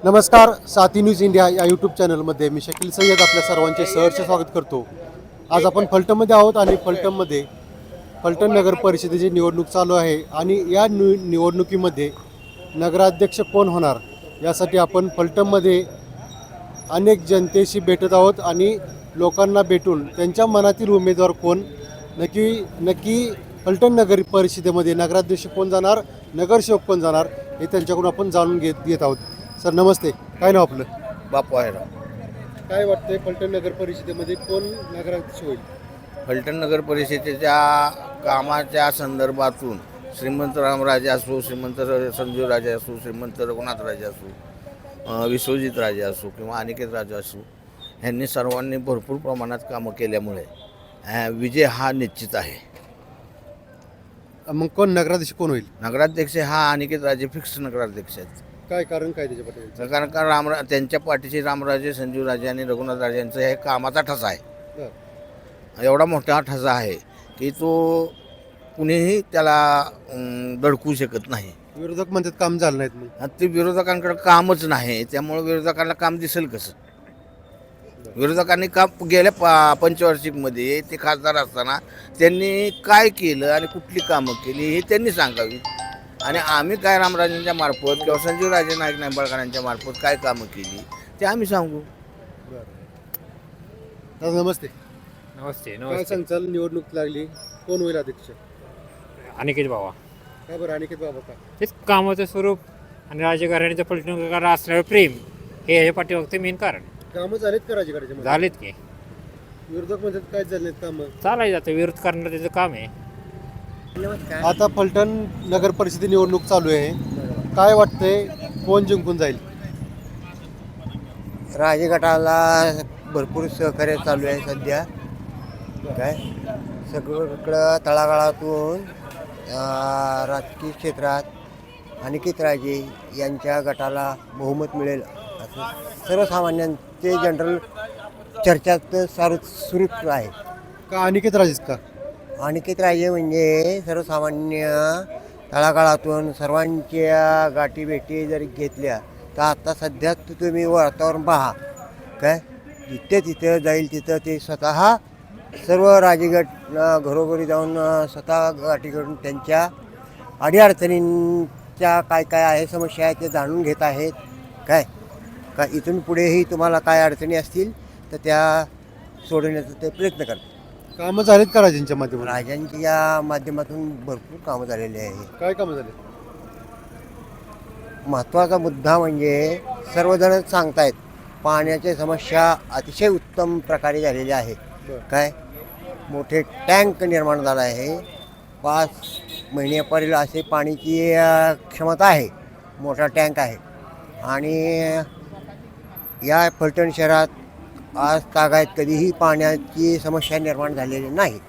नमस्कार. साथी news India या यूट्यूब चॅनलमध्ये मी शकील सय्यद आपल्या सर्वांचे सहर्ष स्वागत करतो. आज आपण फलटणमध्ये आहोत आणि फलटणमध्ये फलटण नगर परिषदेची निवडणूक चालू आहे आणि या निवडणुकीमध्ये नगराध्यक्ष कोण होणार यासाठी आपण फलटणमध्ये अनेक जनतेशी भेटत आहोत आणि लोकांना भेटून त्यांच्या मनातील उमेदवार कोण नक्की फलटण नगर परिषदेमध्ये नगराध्यक्ष कोण जाणार, नगरसेवक कोण जाणार हे त्यांच्याकडून आपण जाणून घेत आहोत. सर नमस्ते, काय नाव आपलं? बापू आहे. काय वाटतंय फलटण नगर परिषदेमध्ये कोण नगराध्यक्ष होईल? फलटण नगर परिषदेच्या कामाच्या संदर्भातून श्रीमंत रामराजे असो, श्रीमंत संजूराजे असो, श्रीमंत रघुनाथराजे असो, विश्वजित राजे असो किंवा अनिकेत राजे असो, ह्यांनी सर्वांनी भरपूर प्रमाणात कामं केल्यामुळे विजय हा निश्चित आहे. मग कोण नगराध्यक्ष कोण होईल? नगराध्यक्ष हा अनिकेत राजे फिक्स नगराध्यक्ष आहेत. काय कारण काय त्याच्या पाठीमागे? कारण का त्यांच्या पाठीशी रामराजे, संजूराजे आणि रघुनाथराजे यांचा हे कामाचा ठसा आहे. एवढा मोठा ठसा आहे की तो कुणीही त्याला दडकू शकत नाही. विरोधक म्हणतात काम झालं नाहीत म्हणून. ते विरोधकांकडे कामच नाही, त्यामुळे विरोधकांना काम दिसेल कसं? विरोधकांनी काम गेल्या पंचवार्षिकमध्ये ते खासदार असताना त्यांनी काय केलं आणि कुठली कामं केली हे त्यांनी सांगावी. आणि आम्ही काय रामराजेंच्या मार्फत किंवा संजीवराजे नाईक निंबाळकरांच्या मार्फत काय कामं केली ते आम्ही सांगू. नमस्ते. नमस्ते. काय सांगचाल, निवडणूक लागली, कोण होईल अध्यक्ष? अनिकेत बाबा. काय बरं अनिकेत बाबा का? तेच कामाचं स्वरूप आणि राजकारण्याचं फलटणकर असणारं प्रेम हे ह्याच्या पाठीमागचं मेन कारण. कामं झालेत का राजकारणाचे? झालेत की. विरोधक म्हणतात काय झाले नाहीत कामं. चालायचं आता, विरोध करणं त्याचं काम आहे. आता फलटण नगर परिषदे निवडणूक चालू आहे, काय वाटतंय कोण जिंकून जाईल? राजगटाला भरपूर सहकार्य चालू आहे सध्या. काय सगळीकडं तळागाळातून राजकीय क्षेत्रात अनिकेत राजे यांच्या गटाला बहुमत मिळेल असं सर्वसामान्यांचे जनरल चर्चात सुरू आहे. का अनिकेत राजेच का? अनिकेत राजे म्हणजे सर्वसामान्य तळागाळातून सर्वांच्या गाठीभेटी जरी घेतल्या तर आता सध्या तुम्ही वातावरण पहा. काय जिथे तिथं जाईल तिथं ते स्वतः सर्व राजगट घरोघरी जाऊन स्वतः गाठीकडून त्यांच्या अडीअडचणींच्या काय काय आहे समस्या आहे ते जाणून घेत आहेत. काय का इथून पुढेही तुम्हाला काय अडचणी असतील तर त्या सोडवण्याचा ते प्रयत्न करतात. कामं झालेत का राजांच्या माध्यमातून? राजांच्या माध्यमातून भरपूर कामं झालेली आहे. काय कामं झाले? महत्त्वाचा मुद्दा म्हणजे सर्वजण सांगतायत पाण्याच्या समस्या अतिशय उत्तम प्रकारे झालेल्या आहे. काय मोठे टँक निर्माण झाला आहे. 5 महिन्यापर्यंत असे पाण्याची क्षमता आहे. मोठा टँक आहे आणि या फलटण शहरात आज तागायत कधीही पाण्याची समस्या निर्माण झालेली नाही.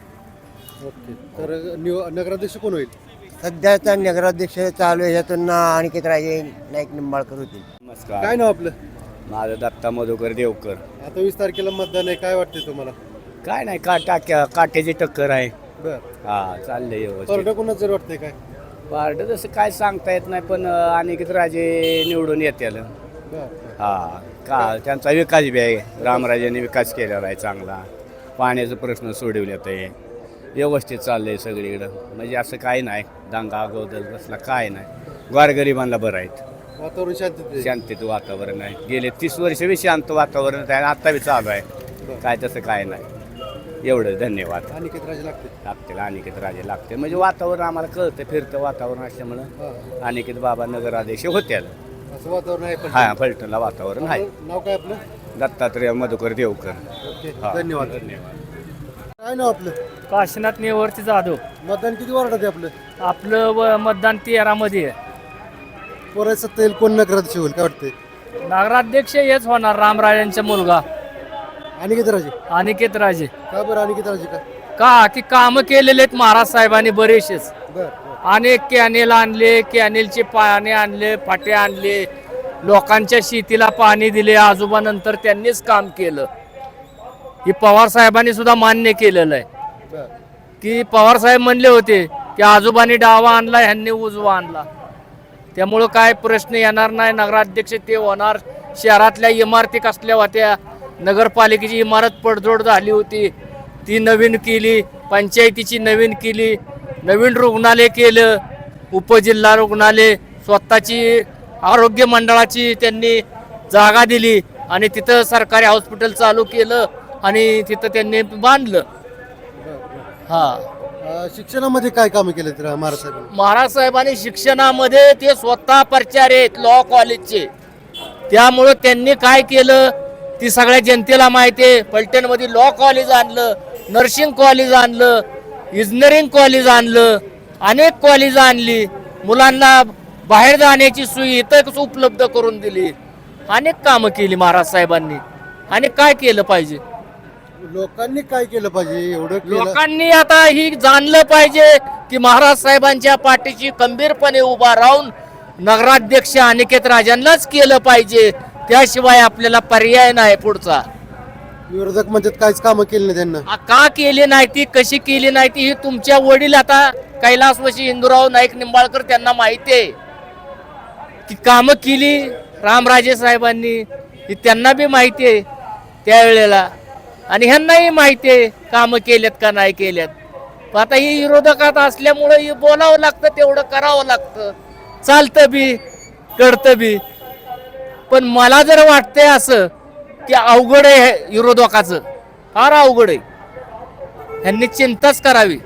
ओके. तर नगराध्यक्ष कोण होईल? सध्याचा नगराध्यक्ष चालू आहे यातून अनिकेत राजे नाईक निंबाळकर होतील. नमस्कार. काय नाव आपलं? माझं दत्ता मधुकर देवकर. आता 20 तारखेला मतदान आहे, काय वाटतंय तुम्हाला? काय नाही काट्याची टक्कर आहे. बरं. हा चाललंय व्यवस्थित. परडं कोणाच जर वाटतंय काय? पार्ट तसं काय सांगता येत नाही, पण अनिकेत राजे निवडून येतील. बरं. हा का त्यांचा विकास बी आहे. रामराजेंनी विकास केलेला आहे चांगला. पाण्याचा प्रश्न सोडवण्यात आहे. व्यवस्थित चाललंय सगळीकडं. म्हणजे असं काही नाही दांगा गोदल कसला काय नाही. गोरगरिबांना बरं आहेत. वातावरण शांततेत. शांतीचं वातावरण आहे. गेले 30 वर्ष बी शांत वातावरण आहे. आता बी चालू आहे. काय तसं काय नाही. एवढं धन्यवाद. अनिकेत राजे लागतील अनिकेत राजे लागते म्हणजे वातावरण आम्हाला कळतं फिरतं वातावरण असल्यामुळं अनिकेत बाबा नगराध्यक्ष होत्या. असं वातावरण आहे. हा फलटणला वातावरण आहे. नाव काय आपलं? दत्तात्रय मधुकर देवकर. ओके. हा. धन्यवाद. काय नाव आपलं? काशीनाथ नेवरती जाधव. मतदान किती वार्डात आहे आपलं? आपलं मतदान 13 मध्ये आहे. कोणाचं सत्ता येईल, कोण नगराध्यक्ष होईल काय वाटतंय? नगराध्यक्ष हेच होणार, रामराजांचा मुलगा अनिकेत राजे. अनिकेत राजे. का बरं अनिकेत राजे का? का की कामं केलेले आहेत महाराज साहेबांनी बरेचसेच. बरं. अनेक कॅनेल आणले, कॅनेलचे पाणी आणले, फाटे आणले, लोकांच्या शेतीला पाणी दिले. आजोबानंतर त्यांनीच काम केलं. ही पवार साहेबांनी सुद्धा मान्य केलेलं आहे बरं. की पवार साहेब म्हणले होते की आजोबांनी डावा आणला, ह्यांनी उजवा आणला. त्यामुळं काय प्रश्न येणार नाही. नगराध्यक्ष ते होणार. शहरातल्या इमारती कसल्या होत्या, नगरपालिकेची इमारत पडझड झाली होती ती नवीन केली, पंचायतीची नवीन केली, नवीन रुग्णालय केलं, उपजिल्हा रुग्णालय, स्वतःची आरोग्य मंडळाची त्यांनी जागा दिली आणि तिथं सरकारी हॉस्पिटल चालू केलं आणि तिथं त्यांनी बांधलं. हा, शिक्षणामध्ये काय कामं केले तर महाराज साहेबांनी? महाराज साहेबांनी शिक्षणामध्ये ते स्वतः प्रचार आहेत लॉ कॉलेजचे, त्यामुळं त्यांनी काय केलं ती सगळ्या जनतेला माहिती आहे. फलटणमध्ये लॉ कॉलेज आणलं, नर्सिंग कॉलेज आणलं, इंजिनिअरिंग कॉलेज आणलं, अनेक कॉलेज आणली, मुलांना बाहेर जाण्याची सोय इथं उपलब्ध करून दिली, अनेक कामं केली महाराज साहेबांनी. आणि काय केलं पाहिजे, लोकांनी काय केलं पाहिजे एवढं केलं? लोकांनी आता ही जाणलं पाहिजे की महाराज साहेबांच्या पाठीशी खंबीरपणे उभा राहून नगराध्यक्ष अनिकेत राजांनाच केलं पाहिजे, त्याशिवाय आपल्याला पर्याय नाही पुढचा. विरोधक म्हणतात काहीच कामं केली नाही त्यांना. का केली नाही ती, कशी केली नाही ती, ही तुमच्या वडील आता कैलासवासी इंदुराव नाईक निंबाळकर त्यांना माहिती आहे की कामं केली रामराजे साहेबांनी, ही त्यांना बी माहिती आहे त्यावेळेला आणि ह्यांनाही माहिती आहे कामं केल्यात का नाही केल्यात. पण आता ही विरोधकात असल्यामुळं ही बोलावं लागतं, तेवढं करावं लागतं, चालतं बी कळतं बी. पण मला जर वाटतंय असं की अवघड आहे विरोधकाचं, फार अवघड आहे, ह्यांनी चिंताच करावी.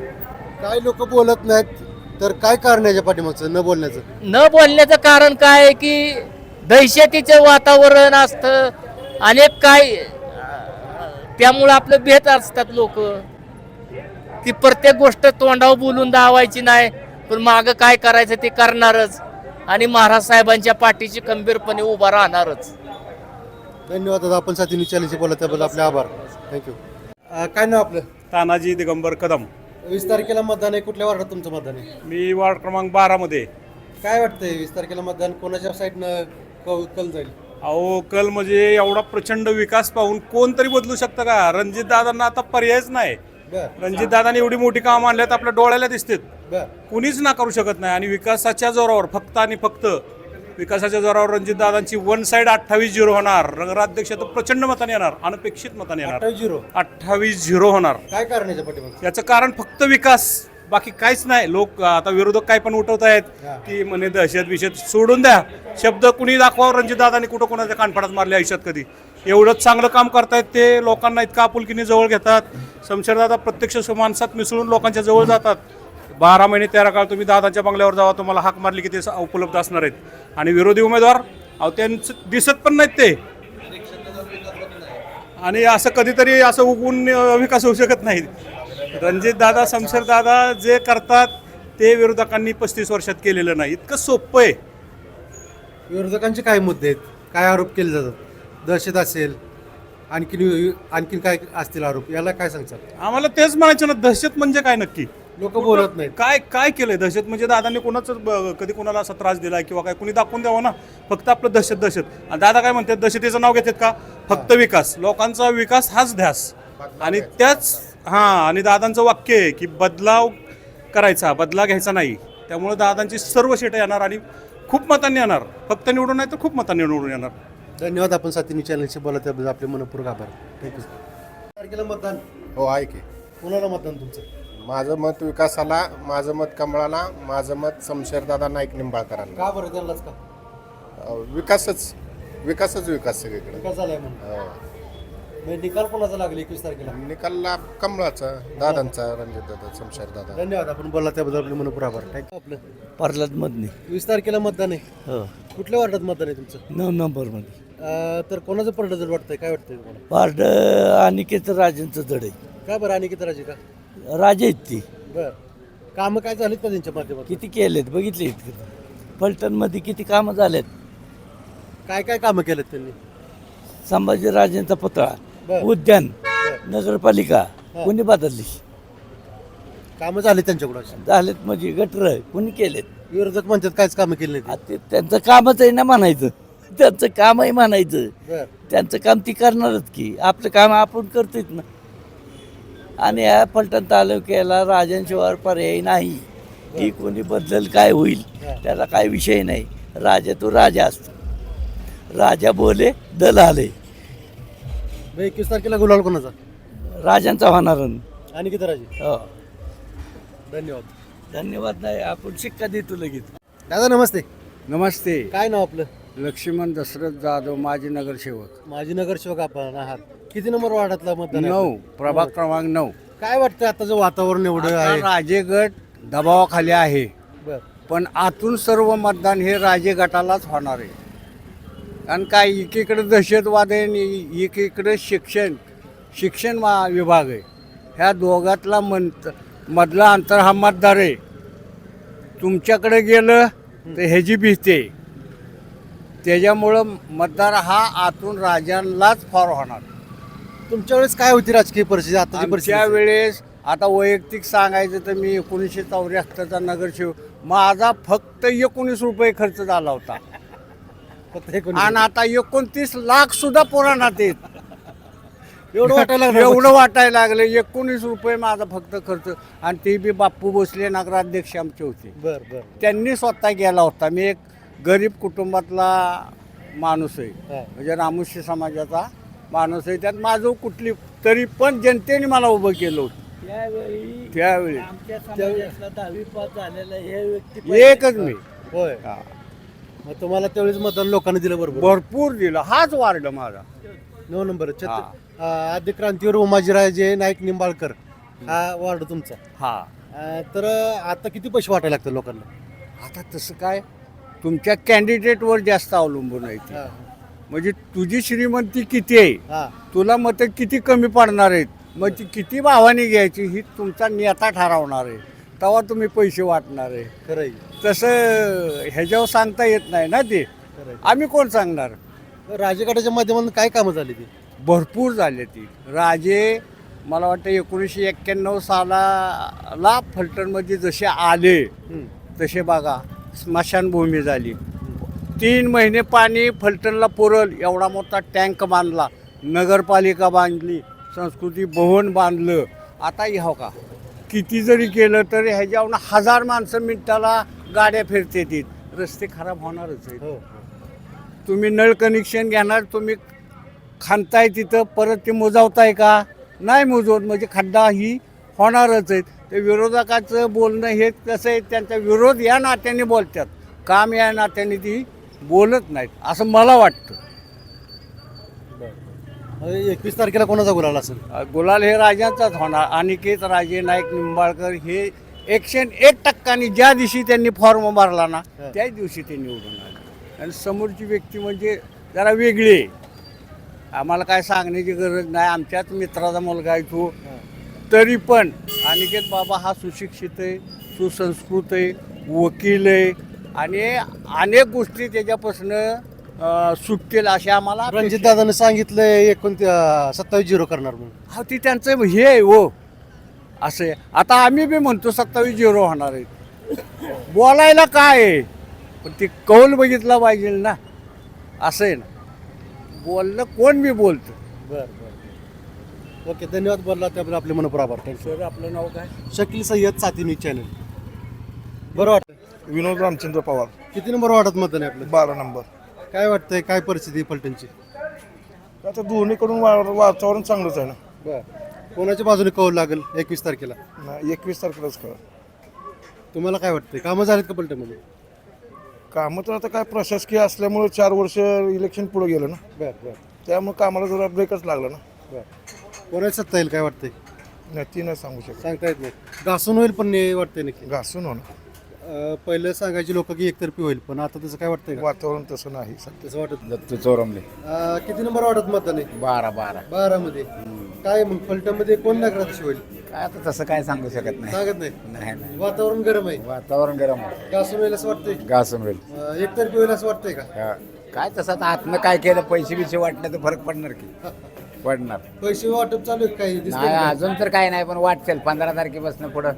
काय लोक बोलत नाहीत तर काय करण्याच्या पाठीमागचं न बोलण्याचं? न बोलण्याचं कारण काय आहे की दहशतीचं वातावरण असतं, अनेक काय, त्यामुळं आपलं भेट असतात लोक की प्रत्येक गोष्ट तोंडावर बोलून दावायची नाही, पण मागं काय करायचं ते करणारच आणि महाराज साहेबांच्या पाठीशी खंबीरपणे उभा राहणारच. धन्यवाद दादा, आपण साथीने चॅलेंज बोला त्याबद्दल आपले आभार. थँक्यू. काय नाव आपलं? तानाजी दिगंबर कदम. 20 तारखेला मतदान आहे. कुठल्या वार्डात तुमचं मतदान आहे? मी वार्ड क्रमांक 12 मध्ये. काय वाटतंय 20 तारखेला मतदान कोणाच्या साईडनं कल जाईल? अहो, कल म्हणजे एवढा प्रचंड विकास पाहून कोणतरी बदलू शकतं का? रणजित दादांना आता पर्यायच नाही. रणजित दादांनी एवढी मोठी कामं आणल्यात, आपल्या डोळ्याला दिसतात, कुणीच नाकारू शकत नाही. आणि विकासाच्या जोरावर फक्त आणि फक्त विकासाच्या जोरावर रणजित दादांची वन साइड 28-0 होणार. नगराध्यक्ष तर प्रचंड मताने येणार, अनपेक्षित मताने येणार. 28-0 होणार. काय करण्याच्या पाठीमागचं? याचं कारण फक्त विकास, बाकी काहीच नाही. लोक आता विरोधक काय पण उठवत आहेत की म्हणे दहशत विषत सोडून द्या. शब्द कुणी दाखवा, रणजित दादांनी कुठं कोणाच्या कानफाडात मारले आयुष्यात कधी? एवढंच चांगलं काम करतायत ते, लोकांना इतका आपुलकीने जवळ घेतात. शमशेरदादा प्रत्यक्ष माणसात मिसळून लोकांच्या जवळ जातात. 12 महिने 13 काळ तुम्ही दादांच्या बंगल्यावर जावा, तुम्हाला हाक मारली की ते उपलब्ध असणार आहेत. आणि विरोधी उमेदवार अहो त्यांचं दिसत पण नाहीत ते, आणि असं कधीतरी असं उगवून विकास होऊ शकत नाही. रणजित दादा, शमशेर दादा जे करतात ते विरोधकांनी 35 वर्षात केलेलं नाही. इतकं सोपं आहे. विरोधकांचे काय मुद्दे आहेत? काय आरोप केले जातात? दहशत असेल, आणखीन काय असतील आरोप? याला काय सांगतात? आम्हाला तेच म्हणायचं ना, दहशत म्हणजे काय नक्की? लोक बोलत नाहीत. काय काय केलंय? दहशत म्हणजे दादांनी कोणाचं कधी कोणाला असा त्रास दिलाय किंवा काय कोणी दाखवून द्यावं ना. फक्त आपलं दहशत दहशत. आणि दादा काय म्हणतात, दहशतीचं नाव घेतात का? फक्त विकास, लोकांचा विकास हाच ध्यास. आणि त्याच आणि दादांचं वाक्य आहे की बदलाव करायचा, बदला घ्यायचा नाही. त्यामुळे दादांची सर्व शेटं येणार आणि खूप मतांनी येणार. फक्त निवडून नाही तर खूप मतांनी निवडून येणार. धन्यवाद, आपण साथीने चॅनलशी बोला त्याबद्दल आपले मनपूर्वक आभार. थँक्यू. तारखेला मतदान हो आहे की. कोणाला मतदान तुमचं? माझं मत विकासाला, माझं मत कमळाला, माझं मत शमशेरदादा नाईक निंबाळकरांना. का बरं त्यांनाच का? विकासच विकास सगळीकडे. विकास झालाय म्हणून. निकाल कोणाचा लागला 21 तारखेला? निकालला कमळाचा, दादांचा, रणजित दादा, शमशेरदादा. धन्यवाद, आपण बोला त्याबद्दल आपले मनपूर्वक आभार. थँक्यू. आपलं पार्लरमधनी 20 तारखेला मतदान आहे. हो कुठल्या वार्डात मतदान आहे तुमचं? 9 नंबरमध्ये. तर कोणाचं पडलं जर वाटतंय? काय वाटतंय तुम्हाला? पार्ट अनिकेत राजेंचं जड आहे. का बरं अनिकेत राजे का? राजे आहेत ती. बरं, कामं काय झालीत का त्यांच्या माध्यमातून? किती केलेत बघितले. फलटणमध्ये किती कामं झालेत. काय काय कामं केलेत त्यांनी? संभाजीराजेंचा पुतळा, बरं. उद्यान, नगरपालिका कोणी बदलली? कामं झाली त्यांच्याकडून? झालेत म्हणजे गटर कोणी केलेत? विरोधक म्हणतात काहीच कामं केली नाही. आता ते त्यांचं कामच आहे ना म्हणायचं. त्यांचं कामही म्हणायचं. बरं. त्यांचं काम ती करणारच की, आपलं काम आपण करतोच ना. आणि या फलटण तालुक्याला राजांशिवाय पर्याय नाही. की कोणी बदल काय होईल त्याला काय विषय नाही. राजा तो राजा असतो. राजा बोले दल आले. 21 तारखेला गुलाल कोणाचा? राजांचा होणार. आणि किती राजे? हो. धन्यवाद. धन्यवाद नाही, आपण शिक्का देतो लगेच. दादा नमस्ते. नमस्ते. काय नाव आपलं? लक्ष्मण दशरथ जाधव, माजी नगरसेवक. माजी नगरसेवक आपण आहात. किती नंबर वार्डातला मतदान आहे? 9, प्रभाग क्रमांक 9. काय वाटतं आताचं वातावरण एवढं आहे? राजे गट दबावाखाली आहे, बर. पण आतून सर्व मतदान हे राजे गटालाच होणार आहे. कारण काय एकीकडे दहशतवाद आहे आणि एकीकडे शिक्षण विभाग आहे. ह्या दोघातला मधला अंतर हा मतदार आहे. तुमच्याकडे गेलं तर ह्याची भीती आहे. त्याच्यामुळं मतदार हा आतून राजांनाच फार होणार. तुमच्या वेळेस काय होती राजकीय परिस्थिती? आताची परिस्थिती आमच्या वेळेस आता वैयक्तिक सांगायचं तर मी 1974चा नगरसेवक. माझा फक्त 19 रुपये खर्च झाला होता फक्त हे कोणी- आणि आता 29 लाख सुद्धा पुराणात येत. एवढं वाटायला लागलं? एवढं वाटायला लागलं. 19 रुपये माझा फक्त खर्च, आणि ते बी बाप्पू भोसले नगराध्यक्ष आमचे होते. बर बर. त्यांनी स्वतः गेला होता. मी एक गरीब कुटुंबातला माणूस आहे, हा. म्हणजे रामुशी समाजाचा माणूस आहे. त्यात माझं कुठली तरी पण जनतेने मला उभं केलं होतं त्यावेळी. आमच्या समाजातला 10वी पास झालेला हे व्यक्ती एकच मी. होय. हा. मग तुम्हाला त्यावेळेस मतदान लोकांनी दिलं बरोबर? भरपूर दिलं. हाच वार्ड माझा. 9 नंबर. आद्य क्रांतीवीर उमाजीराजे नाईक निंबाळकर हा वार्ड तुमचा. हा. तर आता किती पैसे वाटायला लागतात लोकांना? आता तसं काय तुमच्या कॅन्डिडेटवर जास्त अवलंबून आहे ते. हा. म्हणजे तुझी श्रीमंती किती आहे, हा. तुला मतं किती कमी पडणार आहेत, मग ती किती भावाने घ्यायची ही तुमचा नेता ठरवणार आहे. तेव्हा तुम्ही पैसे वाटणार आहे. खरं आहे. तसं ह्याच्यावर सांगता येत नाही ना ते. खरं आहे. आम्ही कोण सांगणार. राजगटाच्या माध्यमातून काय कामं झाली ती? भरपूर झाले ती. राजे मला वाटतं 1991 सालाला फलटणमध्ये जसे आले तसे बघा स्मशानभूमी झाली. 3 महिने पाणी फलटणला पुरल एवढा मोठा टँक बांधला, नगरपालिका बांधली, संस्कृती भवन बांधलं. आता ह्या का किती जरी केलं तरी ह्याच्यावर 1000 माणसं मिनिटाला गाड्या फिरते ती. रस्ते खराब होणारच आहेत. हो. तुम्ही नळ कनेक्शन घेणार, तुम्ही खांदताय तिथं परत ते मोजावताय का? नाही मोजवत, म्हणजे खड्डा ही होणारच आहेत. ते विरोधकाचं बोलणं हे कसं आहे, त्यांचा विरोध या नात्याने बोलतात, काम या नात्याने ती बोलत नाहीत असं मला वाटतं. 21 तारखेला कोणाचा गुलाल असेल? गुलाल हे राजांचाच होणार. अनिकेत राजे नाईक निंबाळकर हे 101% ज्या दिवशी त्यांनी फॉर्म भरला ना त्याच दिवशी ते निवडून आले. आणि समोरची व्यक्ती म्हणजे जरा वेगळी आहे. आम्हाला काय सांगण्याची गरज नाही. आमच्याच मित्राचा मुलगा आहे तो. तरी पण अनिकेत बाबा हा सुशिक्षित आहे, सुसंस्कृत आहे, वकील आहे आणि अनेक गोष्टी त्याच्यापासून सुटतील असे आम्हाला. रणजित दादाने सांगितलंय 27-0 करणार म्हणून. हा ती त्यांचं हे आहे हो. असं आहे. आता आम्ही बी म्हणतो 27-0 होणार आहे. बोलायला काय आहे, पण ती कौल बघितला पाहिजे ना. असं आहे ना, बोलणं कोण बी बोलतं. बरं बरं. ओके, धन्यवाद. बोलला त्याबद्दल आपले मनपूर आभार. सर आपलं नाव काय? शकील सय्यद, साथी न्यूज चॅनल. बरं वाटतं. विनोद रामचंद्र पवार, किती नंबर वाटत मतदान आहे आपलं? 12 नंबर. काय वाटतंय, काय परिस्थिती आहे फलटणची? आता दोन्हीकडून वातावरण चांगलंच आहे ना. बरं. कोणाच्या बाजूने कौल लागेल 21 तारखेला? 21 तारखेलाच करा. तुम्हाला काय वाटतंय, कामं झालीत का फलटणमध्ये? कामं तर आता काय प्रशासकीय असल्यामुळे 4 वर्ष इलेक्शन पुढे गेलं ना, बरं बरं त्यामुळे कामाला जरा ब्रेकच लागला ना. बरं. कोणाची सत्ता येईल काय वाटतंय? नाही ती नाही सांगू शकत. सांगता येत नाही. घासून होईल पण नाही वाटतंय नक्की. घासून होणं पहिलं सांगायचे लोक की एकतर्फी होईल, पण आता तसं काय वाटतंय का? वातावरण तसं नाही. तसं वाटत नाही. दत्तू चोरमले. किती नंबर वाटत मतदान आहे? 12 12 मध्ये. काय मग फलटणमध्ये कोण नगराध्यक्ष होईल? काय आता तसं काय सांगू शकत सांगत नाही. नाही. वातावरण गरम आहे. वातावरण गरम आहे. घासून होईल असं वाटतंय? घासून होईल. एकतर्फी होईल असं वाटतंय का? काय तसं आता आतनं काय केलं, पैसे बिसे वाटले तर फरक पडणार की पडणार. पैसे वाटप चालू आहे काही दिसतंय नाही का? अजून तर काय नाही, पण वाटतील 15 तारखेपासून पुढं.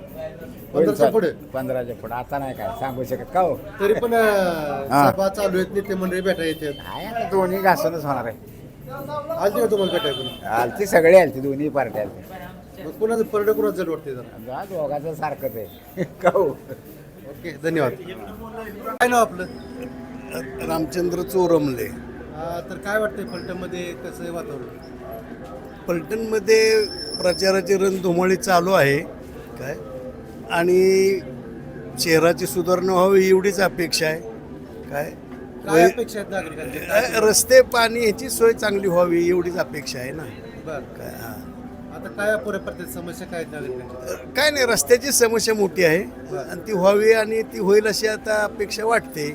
15च्या पुढे? 15च्या पुढं. आता नाही काय सांगू शकत का हो. तरी पण सभा चालू आहेत, नेते मंडळी भेटा येतात. नाही आता दोन्ही घासूनच होणार आहे. आलती का तुम्हाला भेटाय कोणी? आलती सगळे आलती, दोन्ही पार्ट्या आलती. मग कोणाचं पर्यटक कोणाचं जड वाटते जरा? दोघांचं सारखंच आहे का हो. ओके, धन्यवाद. काय नाव आपलं? रामचंद्र चोरमले. तर काय वाटतंय फलटणमध्ये कसं आहे वातावरण? पलटणमध्ये प्रचाराची रणधुमाळी चालू आहे काय, आणि शहराची सुधारणा व्हावी एवढीच अपेक्षा आहे काय. काय अपेक्षा आहेत नागरिकांच्या? रस्ते पाणी याची सोय चांगली व्हावी एवढीच अपेक्षा आहे ना बरं. काय. हा. आता काय अपुऱ्या पडतात समस्या काय आहेत नागरिकांच्या? काय नाही, रस्त्याची समस्या मोठी आहे आणि ती व्हावी आणि ती होईल अशी आता अपेक्षा वाटते.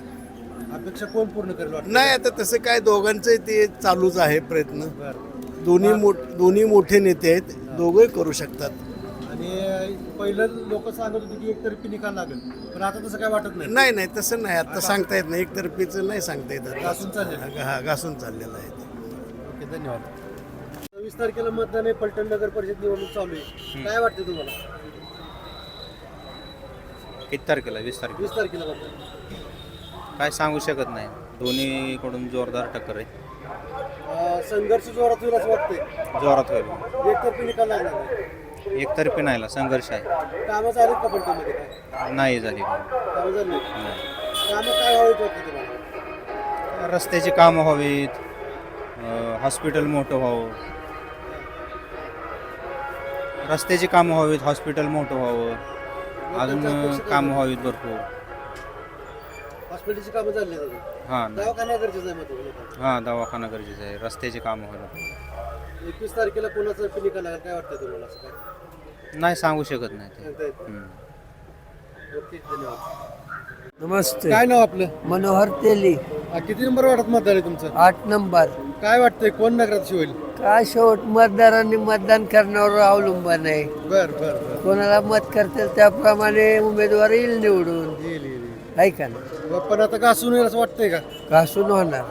अपेक्षा कोण पूर्ण करेल वाटतं? नाही आता तसं काय दोघांचं ते चालूच आहे प्रयत्न. बरं. दोन्ही मोठे नेते आहेत, दोघंही करू शकतात. आणि पहिलं लोक सांगत होते की एकतर्फी निकाल लागेल, पण आता तसं काय वाटत नाही. नाही नाही तसं नाही, आता सांगता येत नाही, एकतर्फीचं नाही सांगता येत. घासून चाललेलं. हा, घासून चाललेलं आहे ते. ओके, धन्यवाद. 26 तारखेला मतदान आहे, फलटण नगर परिषद निवडणूक चालू आहे. काय वाटतं तुम्हाला? किती तारखेला? 20 तारखेला. 20 तारखेला मतदान. काय सांगू शकत नाही, दोन्हीकडून जोरदार टक्कर आहे. संघर्ष जोरात होईल असं वाटतंय. जोरात होईल. एकतर्फी निकाल लागणार नाही. एकतर्फी नाही, संघर्ष आहे. कामं झालीत का फलटणमध्ये? काय नाही झाली. कामं झाली? कामं काय व्हावीत वाटतं तुम्हाला? रस्त्याची कामं व्हावीत, हॉस्पिटल मोठं व्हावं, रस्त्याची कामं व्हावीत, हॉस्पिटल मोठं व्हावं, अजून कामं व्हावीत भरपूर. हॉस्पिटलची कामं झाली आहेत. हां दवाखाना गरजेचं आहे मग. हां, दवाखाना गरजेचं आहे, रस्त्याची कामं व्हायला. 21 तारखेला कोणाचा निकाल लागेल काय वाटतं तुम्हाला? असं काय नाही सांगू शकत नाही ते. सांगता येत नाही. हम्म. ओके, धन्यवाद. नमस्ते. काय नाव आपलं? मनोहर तेली, किती नंबर वाटत मतदान आहे तुमचं? 8 नंबर. काय वाटतंय कोण नगराध्यक्ष होईल? काय शेवट मतदारांनी मतदान करण्यावर अवलंबून आहे. बर बर बर. कोणाला मत करतील त्याप्रमाणे उमेदवार येईल निवडून, येईल येईल. आहे का नाही? पण आता घासून येईल असं वाटतंय का? घासून होणार.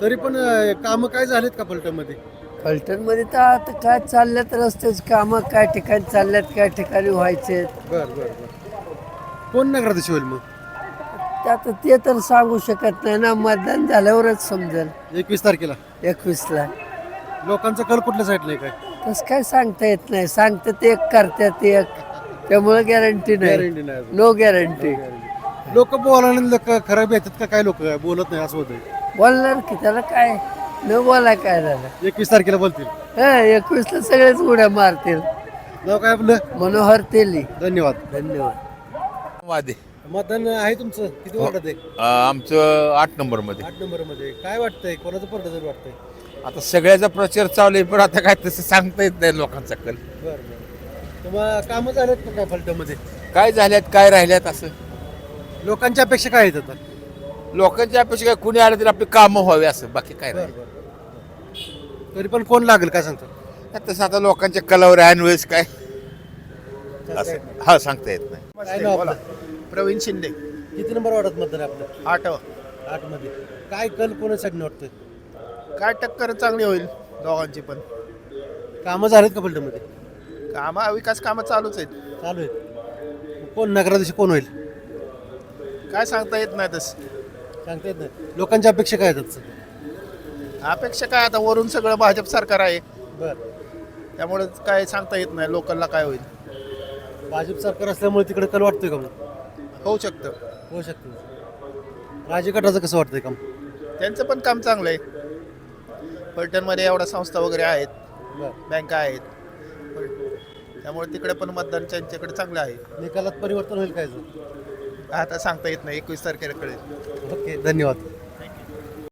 तरी पण कामं काय झालीत का फलटणमध्ये? फलटणमध्ये तर आता काय चालल्यात रस्त्याची कामं, काय ठिकाणी चालल्यात, काय ठिकाणी व्हायचे. बर बर बर. कोण नगराध्यक्ष होईल मग? आता ते तर सांगू शकत नाही ना, मतदान झाल्यावरच समजेल. 21 तारखेला 21ला. लोकांचा कल कुठल्या साईडला आहे काय? तसं काय सांगता येत नाही, सांगतात एक करतात एक, त्यामुळे गॅरंटी नाही. गॅरंटी नाही. No guarantee. लोक बोलायला खराब येतात का? काय लोक बोलत नाही असं होतंय. बोलणार की त्याला काय, न बोला काय झालं. 21 तारखेला बोलतील. 21ला सगळेच उड्या मारतील. नाव काय आपलं? मनोहर तेली. धन्यवाद. धन्यवाद. मतदान आहे तुमचं? किती वाटत आहे? आमचं 8 नंबरमध्ये. 8 नंबर मध्ये. काय वाटतंय कोणाचं पडलं वाटतंय? आता सगळ्याचा प्रचार चालू आहे, पण आता काय तसं सांगता येत नाही लोकांचा कल. बरं बरं. तुम्हाला कामं झालेत का काय फलटणमध्ये? काय झाल्यात काय राहिल्यात असं लोकांच्या अपेक्षा काय आहेत आता? लोकांच्या अपेक्षा काय, कुणी आलं तरी आपली कामं व्हावी असं, बाकी काय नाही. तरी पण कोण लागेल काय सांगतो? तसं आता लोकांच्या कलावर आहे वेळेस काय असं हा सांगता येत नाही. काय नाव आपलं? प्रवीण शिंदे. किती नंबर वाटत मतदान आहे आपलं? 8 मध्ये. काय कल कोणासाठी वाटतंय? काय टक्कर चांगली होईल दोघांची पण. कामं झालेत का फलटणमध्ये? विकास कामं चालूच आहेत. चालू आहेत. कोण नगराध्यक्ष कोण होईल? काय सांगता येत नाही तसं. सांगता येत नाही. लोकांच्या अपेक्षा काय आहेत? अपेक्षा काय, आता वरून सगळं भाजप सरकार आहे, बरं. त्यामुळे काय सांगता येत नाही लोकांना काय होईल. भाजप सरकार असल्यामुळे तिकडे कल वाटतोय का मग? होऊ शकतं. होऊ शकतं. राजगटाचं कसं वाटतंय काम? त्यांचं पण काम चांगलं आहे. फलटणमध्ये एवढ्या संस्था वगैरे आहेत, बरं. बँका आहेत, त्यामुळे तिकडे पण मतदान त्यांच्याकडे चांगलं आहे. निकालात परिवर्तन होईल काय? आता सांगता येत नाही, 21 तारखेला कळेल. ओके, धन्यवाद.